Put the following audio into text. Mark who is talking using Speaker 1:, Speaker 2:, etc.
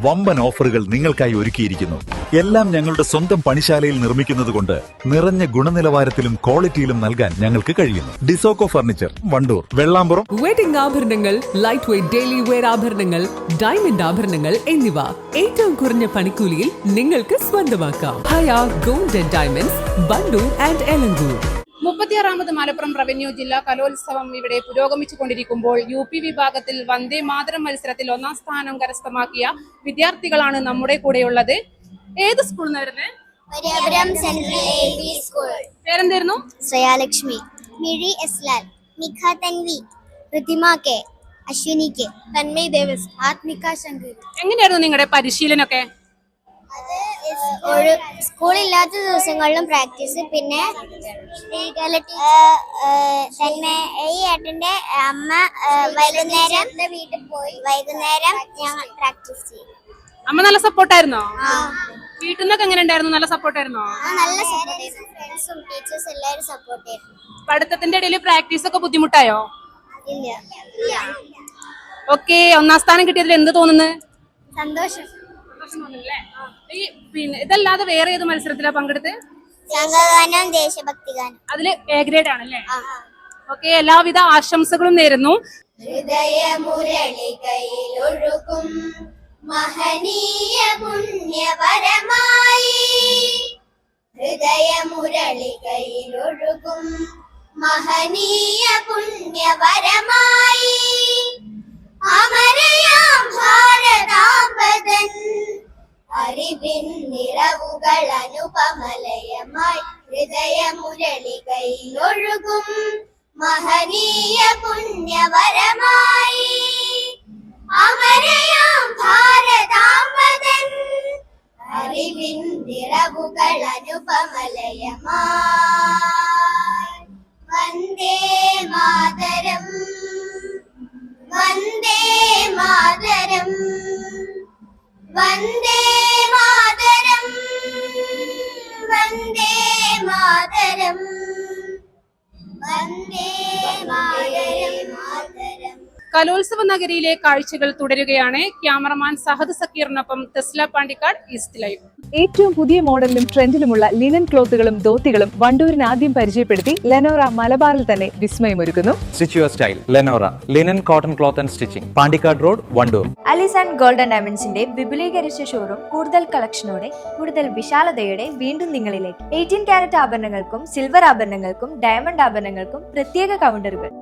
Speaker 1: വമ്പൻ ഓഫറുകൾ നിങ്ങൾക്കായി ഒരുക്കിയിരിക്കുന്നു. എല്ലാം ഞങ്ങളുടെ സ്വന്തം പണിശാലയിൽ നിർമ്മിക്കുന്നതുകൊണ്ട് നിറഞ്ഞ ഗുണനിലവാരത്തിലും ക്വാളിറ്റിയിലും നൽകാൻ ഞങ്ങൾക്ക് കഴിയുന്നു. ഡിസോക്കോ ഫർണിച്ചർ, വണ്ടൂർ, വെള്ളാമ്പുറം.
Speaker 2: വെഡിംഗ് ആഭരണങ്ങൾ, ലൈറ്റ് വെയ്റ്റ് ഡെയിലി വെയർ ആഭരണങ്ങൾ, ഡയമണ്ട് ആഭരണങ്ങൾ എന്നിവ ഏറ്റവും കുറഞ്ഞ പണിക്കൂലിയിൽ നിങ്ങൾക്ക് സ്വന്തമാക്കാം. Haya gold and diamonds, Wandoor and Elankur.
Speaker 3: 36ാമത് മലപ്പുറം റവന്യൂ ജില്ലാ കലോത്സവം ഇവിടെ പുരോഗമിച്ചുകൊണ്ടിരിക്കുമ്പോൾ UP വിഭാഗത്തിൽ വന്ദേ മാതരം മത്സരത്തിൽ 1ാം സ്ഥാനം കരസ്ഥമാക്കിയ വിദ്യാർത്ഥികളാണ് നമ്മുടെ കൂടെയുള്ളത്. ഏത് സ്കൂളിൽ നിന്നായിരുന്നു? പേരെന്തായിരുന്നു?
Speaker 4: ശ്രേയാലക്ഷ്മി, മിഴി എസ്ലാൽ, മിഖ തൻവി, പ്രതിമ കെ, അശ്വിനി കെ, തന്മയ് ദേവസ്, ആത്മിക ശങ്കർ.
Speaker 3: എങ്ങനെയായിരുന്നു നിങ്ങളുടെ പരിശീലനമൊക്കെ?
Speaker 4: സ്കൂളില്ലാത്ത ദിവസങ്ങളിലും പ്രാക്ടീസ്, പിന്നെ തന്നെ ഈ ഏട്ടന്റെ അമ്മ വൈകുന്നേരം വീട്ടിൽ പോയി വൈകുന്നേരം ഞങ്ങൾ പ്രാക്ടീസ് ചെയ്യും.
Speaker 3: അമ്മ നല്ല സപ്പോർട്ടായിരുന്നോ? വീട്ടിൽ നിന്നൊക്കെ എങ്ങനെ ഉണ്ടായിരുന്നു? നല്ല സപ്പോർട്ടായിരുന്നോ?
Speaker 4: നല്ല സപ്പോർട്ടായിരുന്നു. ഫ്രണ്ട്സും ടീച്ചേഴ്സും എല്ലാവരും സപ്പോർട്ട് ചെയ്തു.
Speaker 3: പഠിത്തത്തിന്റെ ഇടയിൽ പ്രാക്ടീസ് ഒക്കെ ബുദ്ധിമുട്ടായോ?
Speaker 4: ഇല്ല.
Speaker 3: ഓക്കെ, 1ാം സ്ഥാനം കിട്ടിയതിൽ എന്ത് തോന്നുന്നു?
Speaker 4: സന്തോഷം.
Speaker 3: പിന്നെ ഇതല്ലാതെ വേറെ ഏത് മത്സരത്തിലാ പങ്കെടുത്ത്?
Speaker 4: സംഘഗാനം, ദേശഭക്തിഗാനം.
Speaker 3: അതില് A ഗ്രേഡ് ആണല്ലേ? ഓക്കെ, എല്ലാവിധ ആശംസകളും നേരുന്നു.
Speaker 4: ഹൃദയമുരളികയിലൊഴുകും മഹനീയ പുണ്യപരമായി, ഹൃദയമുരളികയിലൊഴുകും മഹനീയ പുണ്യപരമായി, അമരയാം ഭാരതാംബദൻ അറിവിൻ നിറവുകൾ അനുപമലയമായി, ഹൃദയമുരളികയിലൊഴുകും മഹനീയ പുണ്യപരമായി, അമരയാം ഭാരതാംബദൻ അറിവിൻ നിറവുകൾ അനുപമലയമായി. വന്ദേ മാതരം, വന്ദേ മാതരം, വന്ദേ മാതരം, വന്ദേ മാതരം, വന്ദേ മാതരം.
Speaker 3: കലോത്സവ നഗരിയിലെ കാഴ്ചകൾ തുടരുകയാണ്. ക്യാമറമാൻ സഹദ് സക്കീറിനൊപ്പം തെസ്ല പാണ്ടിക്കാട്, ഈസ്റ്റ് ലൈവ്.
Speaker 5: ഏറ്റവും പുതിയ മോഡലിലും ട്രെൻഡിലുമുള്ള ലിനൻ ക്ലോത്തുകളും ധോത്തികളും വണ്ടൂരിന് ആദ്യം പരിചയപ്പെടുത്തി ലെനോറ മലബാറിൽ തന്നെ വിസ്മയമൊരുക്കുന്നു.
Speaker 6: Stitch your style Lenora linen cotton cloth and stitching, Pandikkad road, Wandoor.
Speaker 7: Alis and golden ഡയമണ്ട്സിന്റെ വിപുലീകരിച്ച ഷോറൂം കൂടുതൽ കളക്ഷനോടെ കൂടുതൽ വിശാലതയോടെ വീണ്ടും നിങ്ങളിലേക്ക്. 18 കാരറ്റ് ആഭരണങ്ങൾക്കും സിൽവർ ആഭരണങ്ങൾക്കും ഡയമണ്ട് ആഭരണങ്ങൾക്കും പ്രത്യേക കൗണ്ടറുകൾ.